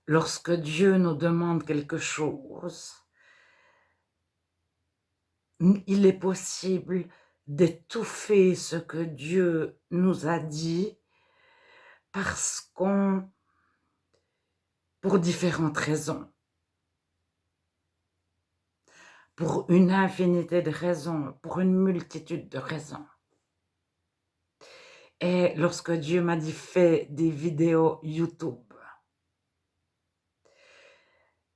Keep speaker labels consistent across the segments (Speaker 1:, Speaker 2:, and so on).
Speaker 1: lorsque Dieu nous demande quelque chose, il est possible d'étouffer ce que Dieu nous a dit parce pour différentes raisons, pour une infinité de raisons, pour une multitude de raisons. Et lorsque Dieu m'a dit: «Fais des vidéos YouTube»,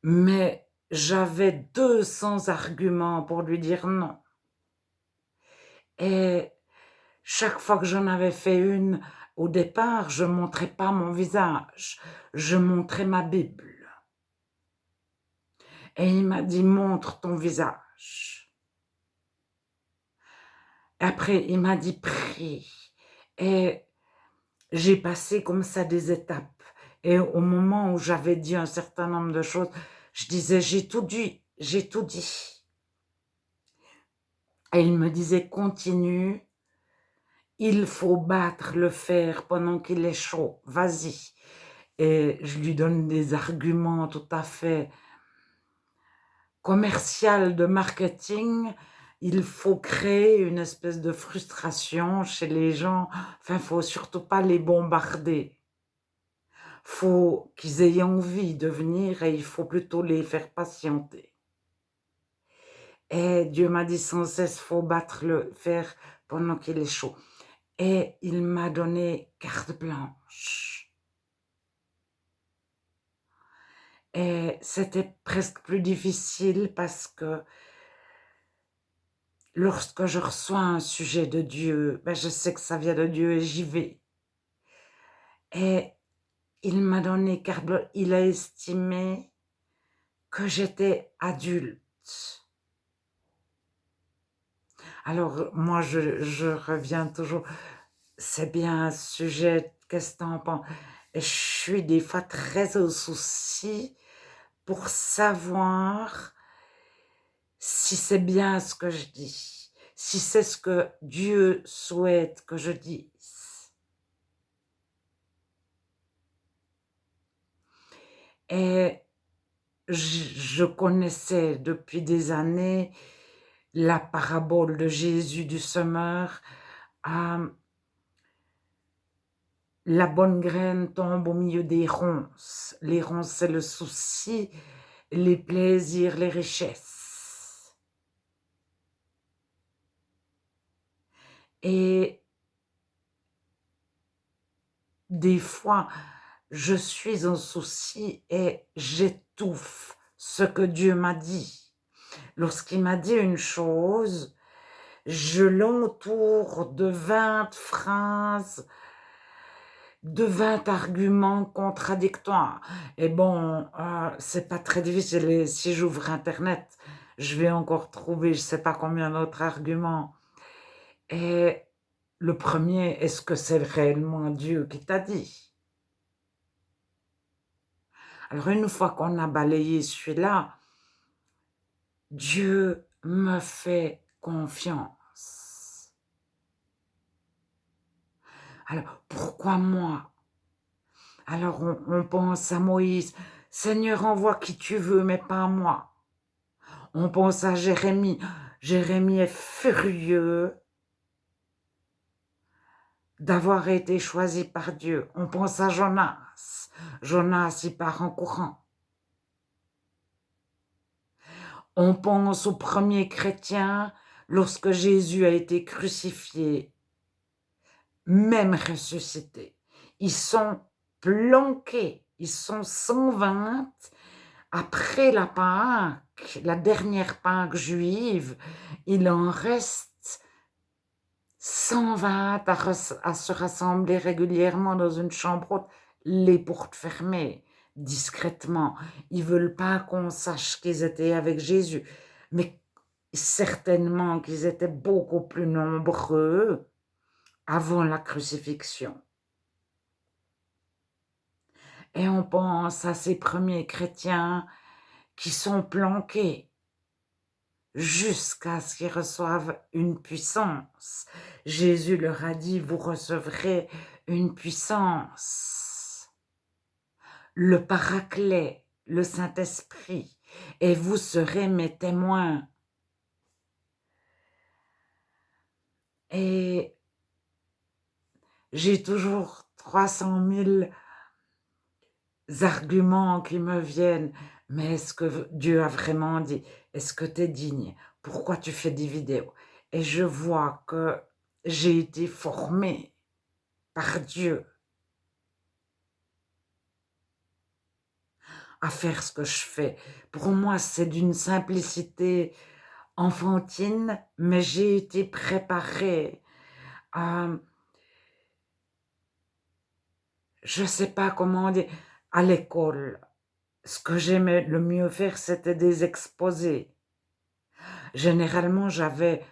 Speaker 1: mais j'avais 200 arguments pour lui dire non. Et chaque fois que j'en avais fait une, au départ, je montrais pas mon visage, je montrais ma Bible. Et il m'a dit: «Montre ton visage». Et après, il m'a dit: «Prie». Et j'ai passé comme ça des étapes. Et au moment où j'avais dit un certain nombre de choses, je disais: «J'ai tout dit, j'ai tout dit». Et il me disait: «Continue, il faut battre le fer pendant qu'il est chaud, vas-y». Et je lui donne des arguments tout à fait commercial, de marketing. Il faut créer une espèce de frustration chez les gens. Enfin, faut surtout pas les bombarder. Faut qu'ils aient envie de venir et il faut plutôt les faire patienter. Et Dieu m'a dit sans cesse: «Faut battre le fer pendant qu'il est chaud». Et il m'a donné carte blanche. Et c'était presque plus difficile parce que lorsque je reçois un sujet de Dieu, ben, je sais que ça vient de Dieu et j'y vais. Et il m'a donné carte blanche, il a estimé que j'étais adulte. Alors moi je reviens toujours, c'est bien un sujet, qu'est-ce que tu en penses? Et je suis des fois très au souci pour savoir si c'est bien ce que je dis, si c'est ce que Dieu souhaite que je dise. Et je connaissais depuis des années la parabole de Jésus du semeur. La bonne graine tombe au milieu des ronces. Les ronces, c'est le souci, les plaisirs, les richesses. Et des fois, je suis en souci et j'étouffe ce que Dieu m'a dit. Lorsqu'il m'a dit une chose, je l'entoure de 20 phrases, de 20 arguments contradictoires. Et bon, c'est pas très difficile. Et si j'ouvre internet, je vais encore trouver je sais pas combien d'autres arguments. Et le premier, est-ce que c'est réellement Dieu qui t'a dit? Alors une fois qu'on a balayé celui-là, Dieu me fait confiance. Alors pourquoi moi? Alors on pense à Moïse: «Seigneur, envoie qui tu veux, mais pas moi». On pense à Jérémie. Jérémie est furieux d'avoir été choisi par Dieu. On pense à Jonas. Jonas, il part en courant. On pense aux premiers chrétiens lorsque Jésus a été crucifié, même ressuscité. Ils sont planqués, ils sont 120 après la Pâque, la dernière Pâque juive, il en reste 120 à se rassembler régulièrement dans une chambre haute, les portes fermées, discrètement. Ils veulent pas qu'on sache qu'ils étaient avec Jésus, mais certainement qu'ils étaient beaucoup plus nombreux avant la crucifixion. Et on pense à ces premiers chrétiens qui sont planqués jusqu'à ce qu'ils reçoivent une puissance. Jésus leur a dit: «Vous recevrez une puissance». le Paraclet, le Saint-Esprit, et vous serez mes témoins. Et j'ai toujours 300 000 arguments qui me viennent. Mais est-ce que Dieu a vraiment dit? Est-ce que tu es digne? Pourquoi tu fais des vidéos? Et je vois que j'ai été formée par Dieu à faire ce que je fais. Pour moi, c'est d'une simplicité enfantine, mais j'ai été préparée à, je sais pas comment dire, à l'école. Ce que j'aimais le mieux faire, c'était des exposés. Généralement, j'avais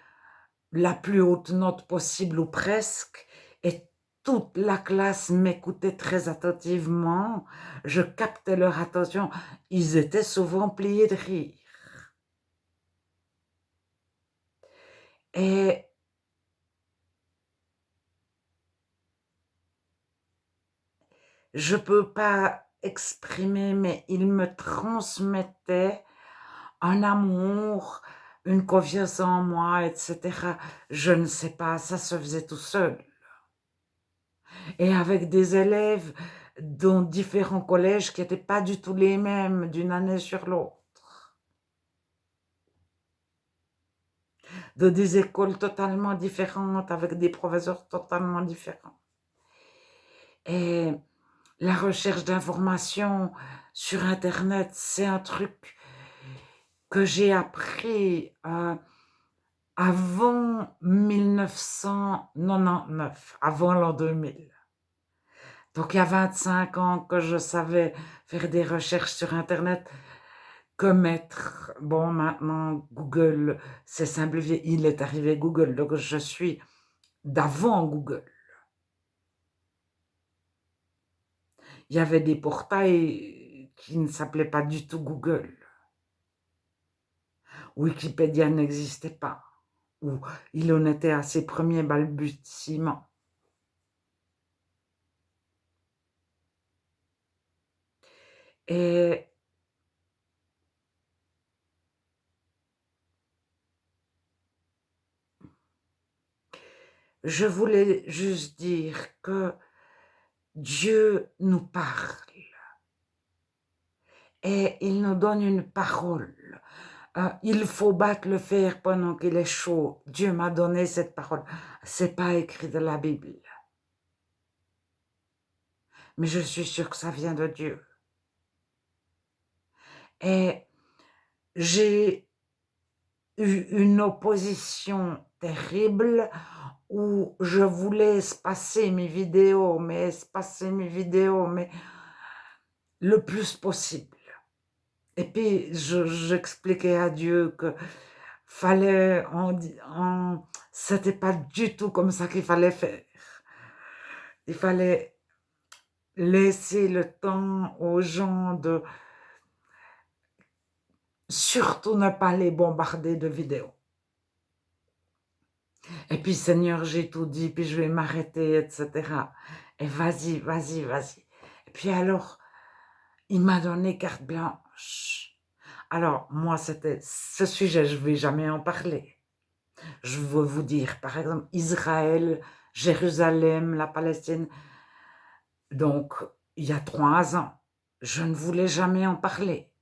Speaker 1: la plus haute note possible ou presque, et toute la classe m'écoutait très attentivement. Je captais leur attention. Ils étaient souvent pliés de rire. Et je peux pas exprimer, mais ils me transmettaient un amour, une confiance en moi, etc. Je ne sais pas, ça se faisait tout seul. Et avec des élèves dans différents collèges qui n'étaient pas du tout les mêmes d'une année sur l'autre, de des écoles totalement différentes, avec des professeurs totalement différents. Et la recherche d'informations sur Internet, c'est un truc que j'ai appris avant 1999, avant l'an 2000. Donc il y a 25 ans que je savais faire des recherches sur Internet, que mettre. Bon, maintenant, Google, c'est simplifié. Il est arrivé Google, donc je suis d'avant Google. Il y avait des portails qui ne s'appelaient pas du tout Google. Wikipédia n'existait pas, ou il en était à ses premiers balbutiements. Et je voulais juste dire que Dieu nous parle et il nous donne une parole. Il faut battre le fer pendant qu'il est chaud. Dieu m'a donné cette parole. C'est pas écrit dans la Bible, mais je suis sûre que ça vient de Dieu. Et j'ai eu une opposition terrible où je voulais espacer mes vidéos, mais le plus possible. Et puis, j'expliquais à Dieu que fallait, c'était pas du tout comme ça qu'il fallait faire. Il fallait laisser le temps aux gens de surtout ne pas les bombarder de vidéos. Et puis, Seigneur, j'ai tout dit, puis je vais m'arrêter, etc. Et vas-y, vas-y, vas-y. Et puis alors, il m'a donné carte blanche. Alors, moi, c'était ce sujet, je ne vais jamais en parler. Je veux vous dire, par exemple, Israël, Jérusalem, la Palestine. Donc, il y a 3 ans, je ne voulais jamais en parler.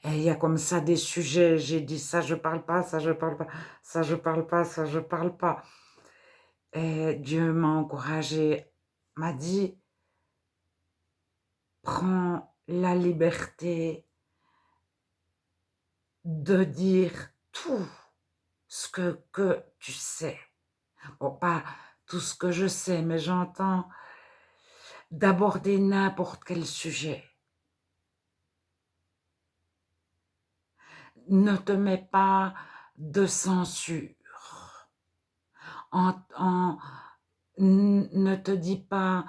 Speaker 1: Et il y a comme ça des sujets, j'ai dit ça je parle pas, ça je parle pas, ça je parle pas, ça je parle pas. Et Dieu m'a encouragée, m'a dit, prends la liberté de dire tout ce que tu sais. Bon, pas tout ce que je sais, mais j'entends d'aborder n'importe quel sujet. Ne te mets pas de censure. Ne te dis pas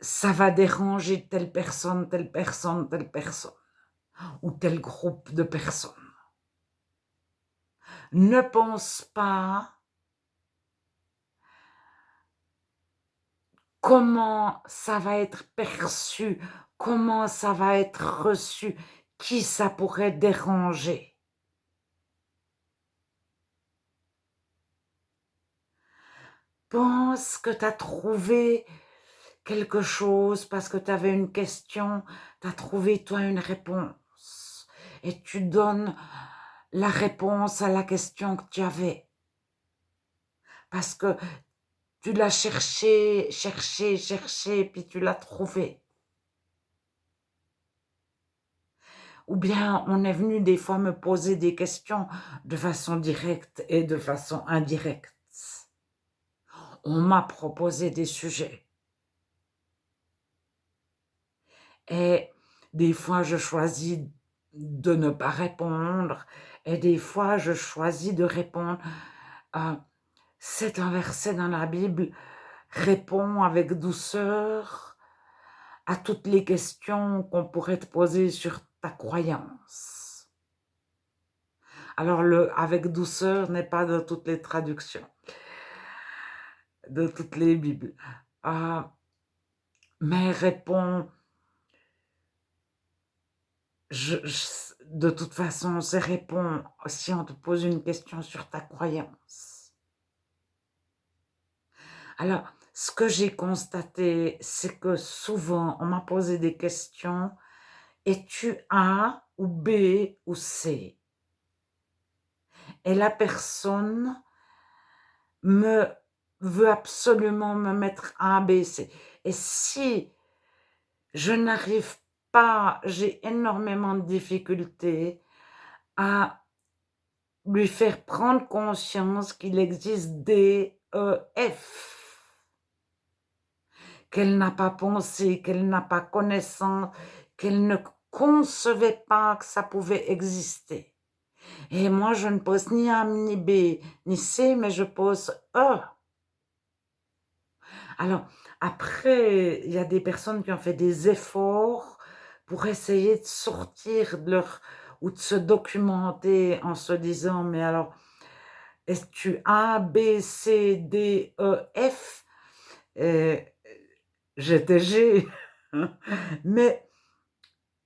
Speaker 1: ça va déranger telle personne, telle personne, telle personne, ou tel groupe de personnes. Ne pense pas comment ça va être perçu, comment ça va être reçu, qui ça pourrait déranger. Pense que tu as trouvé quelque chose parce que tu avais une question, tu as trouvé toi une réponse et tu donnes la réponse à la question que tu avais parce que tu l'as cherché, cherché, cherché, puis tu l'as trouvé. Ou bien on est venu des fois me poser des questions de façon directe et de façon indirecte. On m'a proposé des sujets. Et des fois, je choisis de ne pas répondre. Et des fois, je choisis de répondre. C'est un verset dans la Bible. Réponds avec douceur à toutes les questions qu'on pourrait te poser sur ta croyance. Alors, le avec douceur n'est pas dans toutes les traductions, de toutes les Bibles. Mais réponds, de toute façon, c'est réponds si on te pose une question sur ta croyance. Alors, ce que j'ai constaté, c'est que souvent, on m'a posé des questions, es-tu A ou B ou C? Et la personne me veut absolument me mettre A, B, C. Et si je n'arrive pas, j'ai énormément de difficultés à lui faire prendre conscience qu'il existe D, E, F, qu'elle n'a pas pensé, qu'elle n'a pas connaissance, qu'elle ne concevait pas que ça pouvait exister. Et moi, je ne pose ni A, ni B, ni C, mais je pose E. Alors, après, il y a des personnes qui ont fait des efforts pour essayer de sortir de leur ou de se documenter en se disant, mais alors, est-ce que tu A, B, C, D, E, F? Et j'étais G. Mais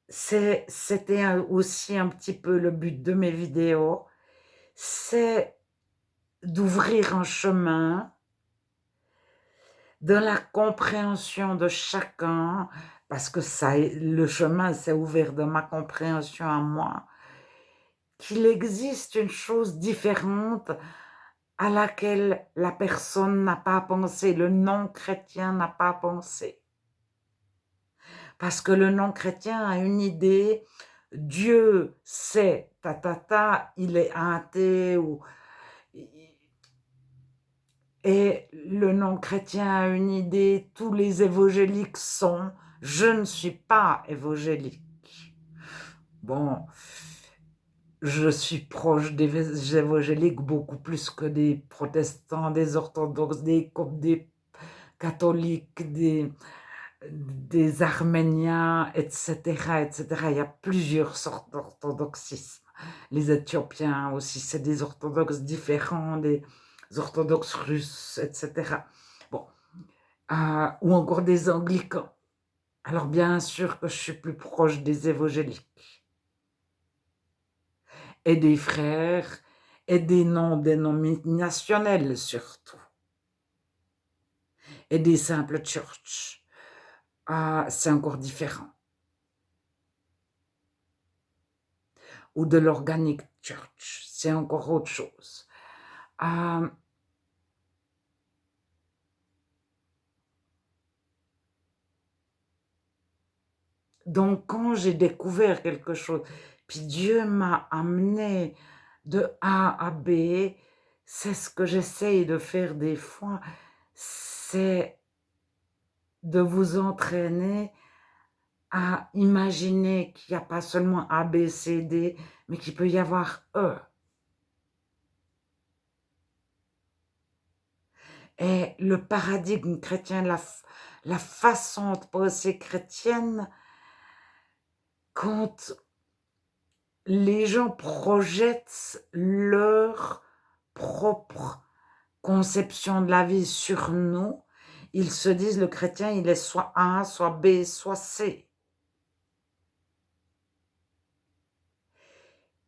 Speaker 1: c'était aussi un petit peu le but de mes vidéos, c'est d'ouvrir un chemin de la compréhension de chacun, parce que ça, le chemin s'est ouvert de ma compréhension à moi, qu'il existe une chose différente à laquelle la personne n'a pas pensé, le non-chrétien n'a pas pensé. Parce que le non-chrétien a une idée, Dieu c'est il est athée, et le non-chrétien a une idée, tous les évangéliques sont, je ne suis pas évangélique. Bon, je suis proche des évangéliques beaucoup plus que des protestants, des orthodoxes, des coptes, des catholiques, des arméniens, etc., etc. Il y a plusieurs sortes d'orthodoxisme. Les Éthiopiens aussi, c'est des orthodoxes différents, des orthodoxes russes, etc. Bon, ou encore des anglicans. Alors bien sûr que je suis plus proche des évangéliques et des frères et des non-dénominationnels surtout et des simples church. C'est encore différent. Ou de l'organic church, c'est encore autre chose. Donc, quand j'ai découvert quelque chose, puis Dieu m'a amené de A à B, c'est ce que j'essaye de faire des fois, c'est de vous entraîner à imaginer qu'il n'y a pas seulement A, B, C, D, mais qu'il peut y avoir E. Et le paradigme chrétien, la façon de penser chrétienne, quand les gens projettent leur propre conception de la vie sur nous, Ils se disent, le chrétien, il est soit A, soit B, soit C.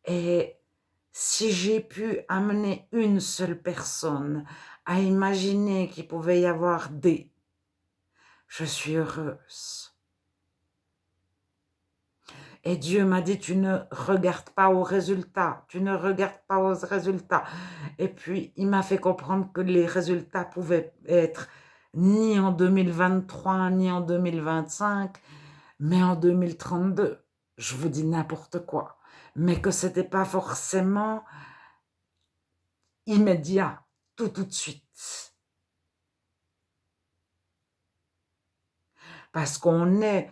Speaker 1: Et si j'ai pu amener une seule personne à imaginer qu'il pouvait y avoir D, je suis heureuse. Et Dieu m'a dit, tu ne regardes pas aux résultats, tu ne regardes pas aux résultats. Et puis, il m'a fait comprendre que les résultats pouvaient être ni en 2023, ni en 2025, mais en 2032. Je vous dis n'importe quoi. Mais que ce n'était pas forcément immédiat, tout de suite. Parce qu'on est...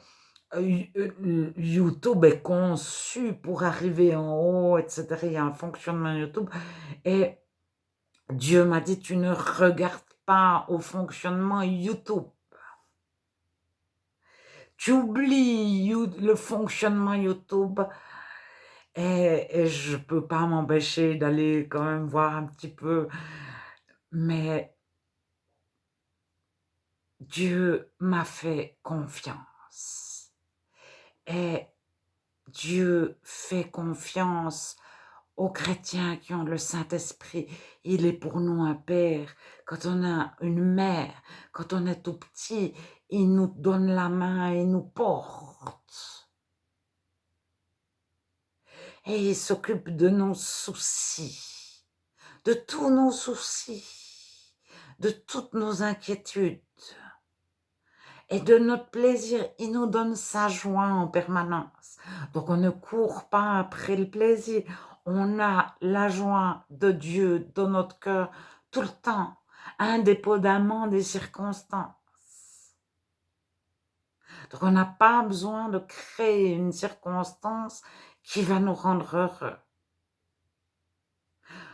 Speaker 1: YouTube est conçu pour arriver en haut, etc. Il y a un fonctionnement YouTube. Et Dieu m'a dit, tu ne regardes pas au fonctionnement YouTube. Tu oublies le fonctionnement YouTube et je peux pas m'empêcher d'aller quand même voir un petit peu. Mais Dieu m'a fait confiance. Et Dieu fait confiance aux chrétiens qui ont le Saint-Esprit. Il est pour nous un père. Quand on a une mère, quand on est tout petit, il nous donne la main et il nous porte. Et il s'occupe de nos soucis, de tous nos soucis, de toutes nos inquiétudes. Et de notre plaisir, il nous donne sa joie en permanence. Donc on ne court pas après le plaisir. On a la joie de Dieu dans notre cœur tout le temps, indépendamment des circonstances. Donc on n'a pas besoin de créer une circonstance qui va nous rendre heureux.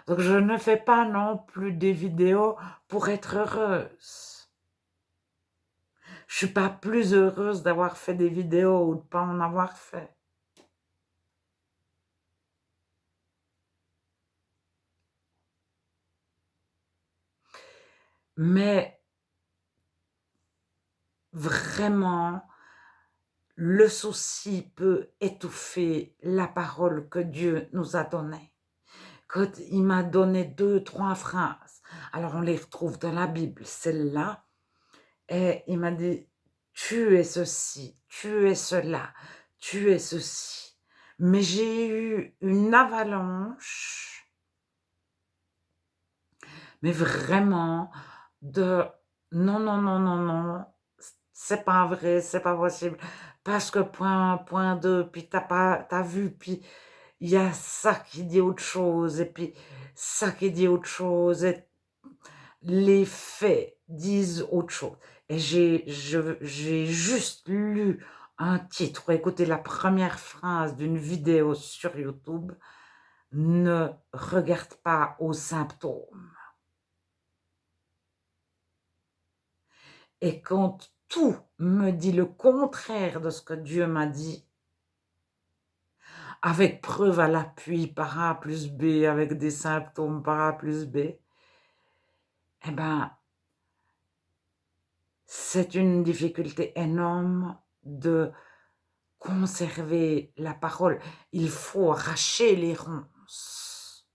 Speaker 1: Donc je ne fais pas non plus des vidéos pour être heureuse. Je suis pas plus heureuse d'avoir fait des vidéos ou de pas en avoir fait. Mais vraiment, le souci peut étouffer la parole que Dieu nous a donnée. Quand il m'a donné 2, 3 phrases, alors on les retrouve dans la Bible, celle-là, et il m'a dit, tu es ceci, tu es cela, tu es ceci. Mais j'ai eu une avalanche, mais vraiment, de non, non, non, non, non, c'est pas vrai, c'est pas possible, parce que point 1, point 2, puis t'as vu, puis il y a ça qui dit autre chose, et puis ça qui dit autre chose, et les faits disent autre chose. Et j'ai juste lu un titre, ou écouté la première phrase d'une vidéo sur YouTube, ne regarde pas aux symptômes. Et quand tout me dit le contraire de ce que Dieu m'a dit, avec preuve à l'appui, par A plus B, avec des symptômes par A plus B, eh ben, c'est une difficulté énorme de conserver la parole. Il faut arracher les ronces.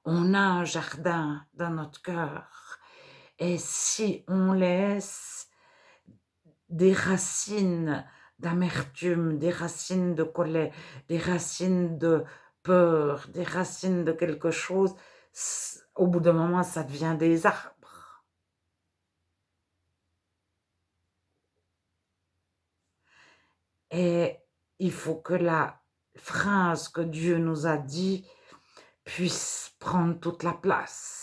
Speaker 1: On a un jardin dans notre cœur. Et si on laisse des racines d'amertume, des racines de colère, des racines de peur, des racines de quelque chose, au bout d'un moment, ça devient des arbres. Et il faut que la phrase que Dieu nous a dit puisse prendre toute la place.